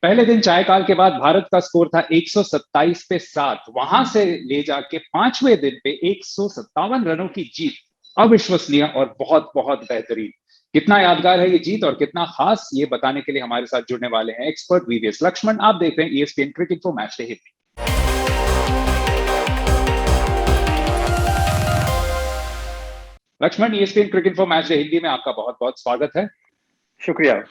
पहले दिन चायकाल के बाद भारत का स्कोर था 127 पे 7। वहां से ले जाके पांचवें दिन पे 157 रनों की जीत। अविश्वसनीय और बहुत बहुत बेहतरीन। कितना यादगार है ये जीत और कितना खास, ये बताने के लिए हमारे साथ जुड़ने वाले हैं एक्सपर्ट वीवीएस लक्ष्मण। आप देख रहे हैं ESPN cricinfo match day Hindi. Laxman, ESPN cricinfo match day Hindi में आपका बहुत बहुत स्वागत है। शुक्रिया।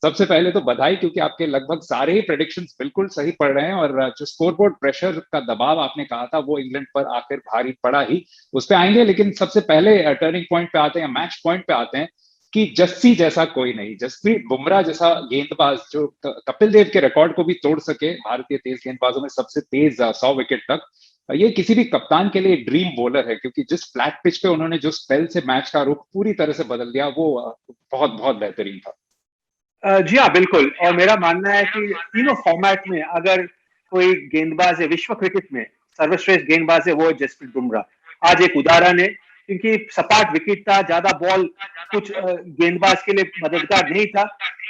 सबसे पहले तो बधाई, क्योंकि आपके लगभग सारे ही प्रेडिक्शंस बिल्कुल सही पड़ रहे हैं और जो स्कोरबोर्ड प्रेशर का दबाव आपने कहा था वो इंग्लैंड पर आखिर भारी पड़ा ही, उस पर आएंगे। लेकिन सबसे पहले टर्निंग पॉइंट पे आते हैं, मैच पॉइंट पे आते हैं कि जस्सी जैसा कोई नहीं, जसप्रीत बुमराह जैसा गेंदबाज जो कपिल देव के रिकॉर्ड को भी तोड़ सके, भारतीय तेज गेंदबाजों में सबसे तेज 100 विकेट तक। ये किसी भी कप्तान के लिए ड्रीम बॉलर है, क्योंकि जिस फ्लैट पिच पे उन्होंने जो स्पेल से मैच का रुख पूरी तरह से बदल दिया, वो बहुत बहुत बेहतरीन था। जी हाँ, बिल्कुल। और मेरा मानना है कि तीनों फॉर्मेट में अगर कोई गेंदबाज है विश्व क्रिकेट में सर्वश्रेष्ठ गेंदबाज है, वो है जसप्रीत बुमराह। आज एक उदाहरण है, क्योंकि सपाट विकेट था, ज्यादा बॉल कुछ गेंदबाज के लिए मददगार नहीं था,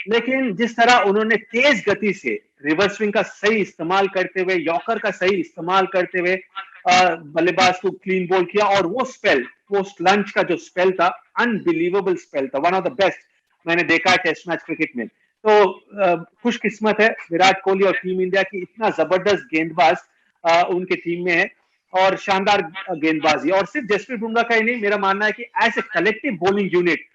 लेकिन जिस तरह उन्होंने तेज गति से रिवर्स स्विंग का सही इस्तेमाल करते हुए, यॉर्कर का सही इस्तेमाल करते हुए बल्लेबाज को क्लीन बॉल किया, और वो स्पेल, पोस्ट लंच का जो स्पेल था, अनबिलीवेबल स्पेल था, वन ऑफ द बेस्ट मैंने देखा है टेस्ट मैच क्रिकेट में। तो खुशकिस्मत है विराट कोहली और टीम इंडिया की, इतना जबरदस्त गेंदबाज उनके टीम में है और शानदार गेंदबाजी। और सिर्फ जसप्रीत बुमराह का ही नहीं, मेरा मानना है कि as a collective bowling unit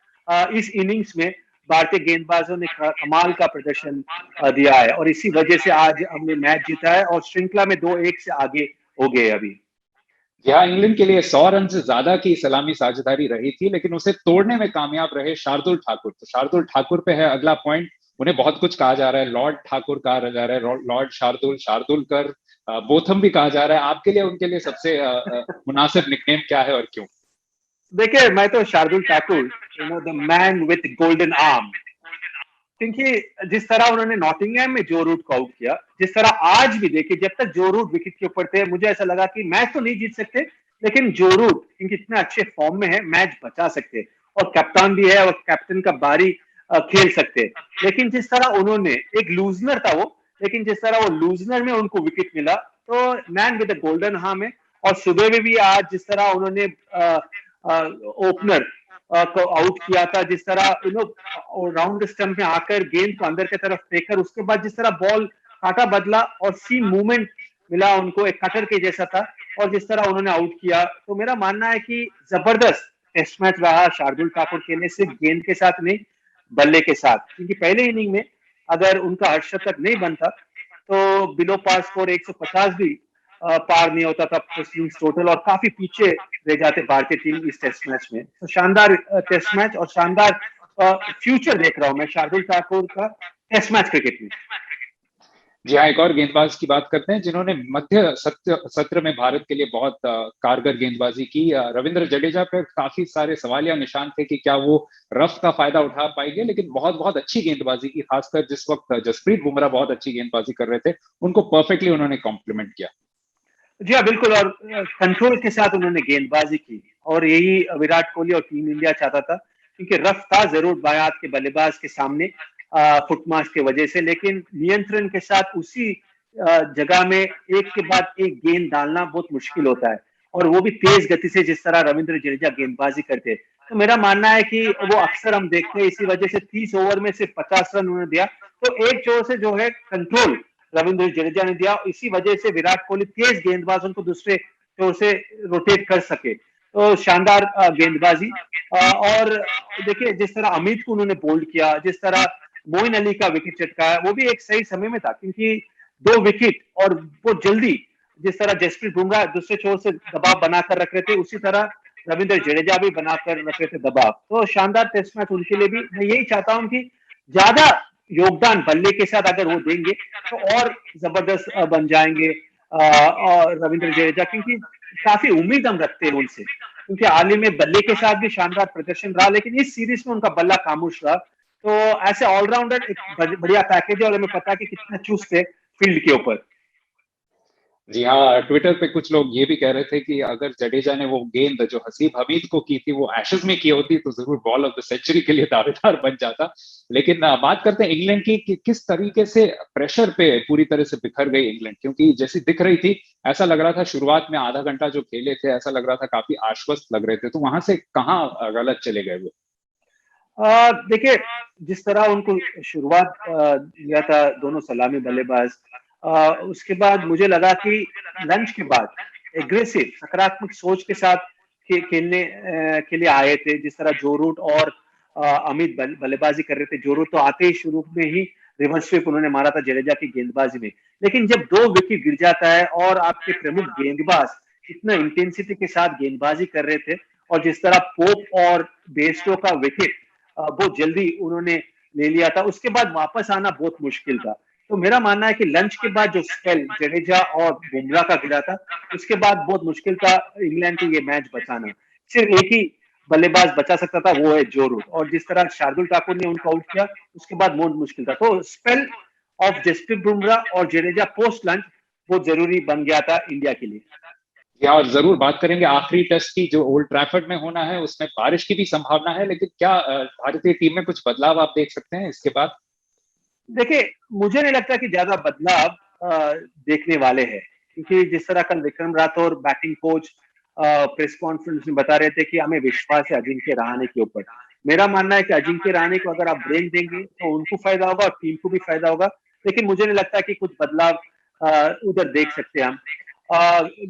इस इनिंग्स में भारतीय गेंदबाजों ने कमाल का प्रदर्शन दिया है, और इसी वजह से आज हमने मैच जीता है और श्रृंखला में 2-1 से आगे हो गए अभी। यहाँ इंग्लैंड के लिए 100 रन से ज्यादा की सलामी साझेदारी रही थी, लेकिन उसे तोड़ने में कामयाब रहे शार्दुल ठाकुर। तो शार्दुल ठाकुर पे है अगला पॉइंट। उन्हें बहुत कुछ कहा जा रहा है, लॉर्ड ठाकुर कहा जा रहा है, लॉर्ड शार्दुल, शार्दुलकर, बोथम भी कहा जा रहा है। आपके लिए उनके लिए सबसे मुनासिब निकनेम क्या है और क्यों? देखिए, मैं तो Shardul Thakur, the man with golden arm, क्योंकि जिस तरह उन्होंने नॉटिंघम में जो रूट को आउट किया, जिस तरह आज भी देखिए, जब तक जो रूट विकेट के ऊपर थे, मुझे ऐसा लगा कि मैच तो नहीं जीत सकते, लेकिन जो रूट क्योंकि इतने अच्छे फॉर्म में है, मैच बचा सकते, और कप्तान भी है और कैप्टन का बारी खेल सकते। लेकिन जिस तरह उन्होंने, एक लूजनर था वो, लेकिन जिस तरह वो लूजनर में उनको विकेट मिला, तो मैन विद गोल्डन हार्म है। और सुबह में भी आज जिस तरह उन्होंने ओपनर को आउट किया था, जिस तरह राउंड स्टंप में आकर गेंद को अंदर की तरफ फेंकर, उसके बाद जिस तरह बॉल काटा बदला और सीम मूवमेंट मिला उनको, एक कटर के जैसा था, और जिस तरह उन्होंने आउट किया, तो मेरा मानना है कि जबरदस्त टेस्ट मैच रहा शार्दुल ठाकुर के लिए, सिर्फ गेंद के साथ नहीं, बल्ले के साथ। क्योंकि पहले इनिंग में अगर उनका अर्धशतक नहीं बनता, तो बिलो पार स्कोर 150 भी पार नहीं होता था टोटल, और काफी पीछे रह जाते भारतीय टीम इस टेस्ट मैच में। तो शानदार टेस्ट मैच और शानदार फ्यूचर देख रहा हूं मैं शार्दुल ठाकुर का टेस्ट मैच क्रिकेट में। जी हाँ, एक और गेंदबाज की बात करते हैं जिन्होंने मध्य सत्र में भारत के लिए बहुत कारगर गेंदबाजी की। रविंद्र जडेजा पर काफी सारे सवालिया निशान थे कि क्या वो रफ का फायदा उठा पाएंगे, लेकिन बहुत बहुत अच्छी गेंदबाजी की, खासकर जिस वक्त जसप्रीत बुमराह बहुत अच्छी गेंदबाजी कर रहे थे, उनको परफेक्टली उन्होंने कॉम्प्लीमेंट किया। जी हाँ, बिल्कुल। और कंट्रोल के साथ उन्होंने गेंदबाजी की, और यही विराट कोहली और टीम इंडिया चाहता था, क्योंकि रफ था जरूर बाएं हाथ के बल्लेबाज के सामने फुटमार्क की वजह से, लेकिन नियंत्रण के साथ उसी जगह में एक के बाद एक गेंद डालना बहुत मुश्किल होता है, और वो भी तेज गति से, जिस तरह रविंद्र जडेजा गेंदबाजी करते। तो मेरा मानना है कि वो अक्सर हम देखते हैं, इसी वजह से 30 ओवर में सिर्फ 50 रन उन्होंने दिया। तो एक जोर से जो है कंट्रोल रविंद्र जडेजा ने दिया, इसी वजह से विराट कोहली तेज गेंदबाजों को दूसरे जोर से रोटेट कर सके। तो शानदार गेंदबाजी। और देखिए, जिस तरह अमित को उन्होंने बोल्ड किया, जिस तरह मोइन अली का विकेट चटकाया, वो भी एक सही समय में था, क्योंकि 2 विकेट और वो जल्दी, जिस तरह जसप्रीत बुमराह दूसरे छोर से दबाव बनाकर रख रहे थे, उसी तरह रविंद्र जडेजा भी बनाकर रख रहे थे दबाव। तो शानदार टेस्ट मैच उनके लिए भी। मैं यही चाहता हूं कि ज्यादा योगदान बल्ले के साथ अगर वो देंगे, तो और जबरदस्त बन जाएंगे और रविंद्र जडेजा, क्योंकि काफी उम्मीद हम रखते हैं उनसे, क्योंकि हाल ही में बल्ले के साथ भी शानदार प्रदर्शन रहा, लेकिन इस सीरीज में उनका बल्ला खामोश रहा। तो ऐसे ऑलराउंडर एक बढ़िया पैकेज है, और हमें पता है कि कितना चुस्त है फील्ड के ऊपर। जी हाँ, ट्विटर पे कुछ लोग ये भी कह रहे थे कि अगर जडेजा ने वो गेंद जो हसीब हमीद को की थी वो एशेज में की होती तो जरूर बॉल ऑफ द सेंचुरी के लिए दावेदार बन जाता। लेकिन बात करते हैं इंग्लैंड की कि किस तरीके से प्रेशर पे पूरी तरह से बिखर गई इंग्लैंड, क्योंकि जैसी दिख रही थी ऐसा लग रहा था शुरुआत में आधा घंटा जो खेले थे ऐसा लग रहा था काफी आश्वस्त लग रहे थे, तो वहां से कहाँ गलत चले गए वो? देखिए, जिस तरह उनको शुरुआत दिया था दोनों सलामी बल्लेबाज, उसके बाद मुझे लगा कि लंच के बाद एग्रेसिव सकारात्मक सोच के साथ खेलने के लिए आए थे। जिस तरह जो रूट और अमित बल्लेबाजी कर रहे थे। जो रूट तो आते ही शुरू में ही रिवर्स स्वीप उन्होंने मारा था जडेजा की गेंदबाजी में, लेकिन जब 2 विकेट गिर जाता है और आपके प्रमुख गेंदबाज इतना इंटेंसिटी के साथ गेंदबाजी कर रहे थे, और जिस तरह पोप और बेस्टो का विकेट बहुत जल्दी उन्होंने ले लिया था, उसके बाद वापस आना बहुत मुश्किल था। तो मेरा मानना है कि लंच के बाद जो स्पेल जडेजा और बुमराह का गिरा था, उसके बाद बहुत मुश्किल था इंग्लैंड को ये मैच बचाना। सिर्फ एक ही बल्लेबाज बचा सकता था, वो है जो रूट, और जिस तरह शार्दुल ठाकुर ने उनको आउट किया, उसके बाद बहुत मुश्किल था। तो स्पेल ऑफ जसप्रीत बुमराह और जडेजा पोस्ट लंच बहुत जरूरी बन गया था इंडिया के लिए। या और जरूर बात करेंगे आखिरी टेस्ट की जो ओल्ड ट्रैफर्ड में होना है, उसमें बारिश की भी संभावना है, लेकिन क्या भारतीय टीम में कुछ बदलाव आप देख सकते हैं इसके बाद? देखिए, मुझे नहीं लगता कि ज्यादा बदलाव देखने वाले हैं, क्योंकि जिस तरह कल Vikram Rathore batting coach press conference में बता रहे थे कि हमें विश्वास है अजिंक्य रहाणे के ऊपर। मेरा मानना है कि अजिंक्य रहाणे को अगर आप ब्रेक देंगे तो उनको फायदा होगा और टीम को भी फायदा होगा, लेकिन मुझे नहीं लगता कि कुछ बदलाव उधर देख सकते हैं हम।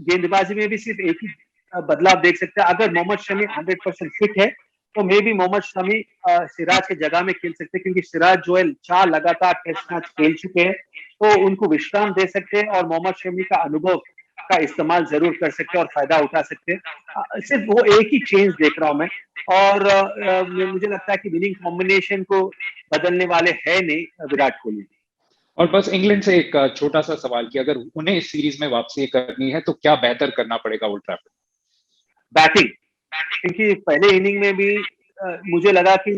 गेंदबाजी में भी सिर्फ एक ही बदलाव देख सकते हैं। अगर मोहम्मद शमी 100% फिट है तो मे भी मोहम्मद शमी सिराज के जगह में खेल सकते हैं, क्योंकि सिराज जो है 4 लगातार टेस्ट मैच खेल चुके हैं, तो उनको विश्राम दे सकते हैं और मोहम्मद शमी का अनुभव का इस्तेमाल जरूर कर सकते हैं और फायदा उठा सकते हैं। सिर्फ वो एक ही चेंज देख रहा हूं मैं, और मुझे लगता है कि विनिंग कॉम्बिनेशन को बदलने वाले है नहीं विराट कोहली। और बस इंग्लैंड से एक छोटा सा सवाल कि अगर उन्हें इस सीरीज में वापसी करनी है तो क्या बेहतर करना पड़ेगा ओल्ड ट्रैफर्ड? बैटिंग, क्योंकि पहले इनिंग में भी मुझे लगा कि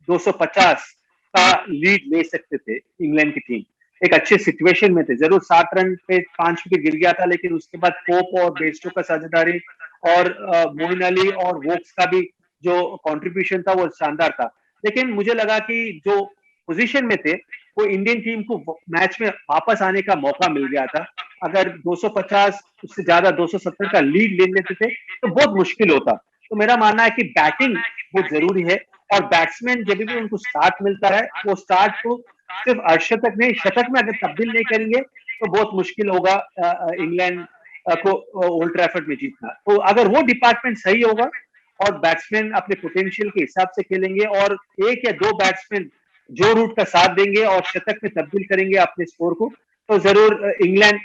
250 का लीड ले सकते थे इंग्लैंड की टीम। एक अच्छे सिचुएशन में थे, जरूर 60 रन पे 5 विकेट गिर गया था, लेकिन उसके बाद पोप और बेस्टो का साझेदारी और मोइन अली और वोक्स का भी जो कंट्रीब्यूशन था वो शानदार था। लेकिन मुझे लगा कि जो पोजीशन में थे वो इंडियन टीम को मैच में वापस आने का मौका मिल गया था। अगर 250 उससे ज्यादा 270 का लीड ले लेते थे तो बहुत मुश्किल होता। तो मेरा मानना है कि बैटिंग बहुत जरूरी है, और बैट्समैन जब भी उनको स्टार्ट मिलता है वो स्टार्ट को सिर्फ अर्धशतक नहीं शतक में अगर तब्दील नहीं करेंगे तो बहुत मुश्किल होगा इंग्लैंड को ओल्ड ट्रैफर्ड में जीतना। तो अगर वो डिपार्टमेंट सही होगा और बैट्समैन अपने पोटेंशियल के हिसाब से खेलेंगे और एक या दो बैट्समैन जो रूट का साथ देंगे और शतक में तब्दील करेंगे अपने स्कोर को, तो जरूर इंग्लैंड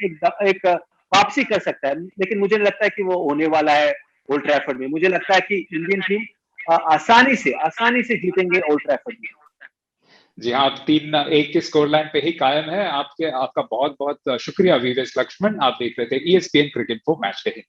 एक वापसी कर सकता है। लेकिन मुझे नहीं लगता है कि वो होने वाला है ओल्ड ट्रैफर्ड में। मुझे लगता है कि इंडियन टीम आसानी से जीतेंगे ओल्ड ट्रैफर्ड में। जी हाँ, आप 3-1 के स्कोर लाइन पे ही कायम है। आपका बहुत बहुत शुक्रिया वीरेश लक्ष्मण। आप देख रहे थे ESPN क्रिकेट को मैच डे।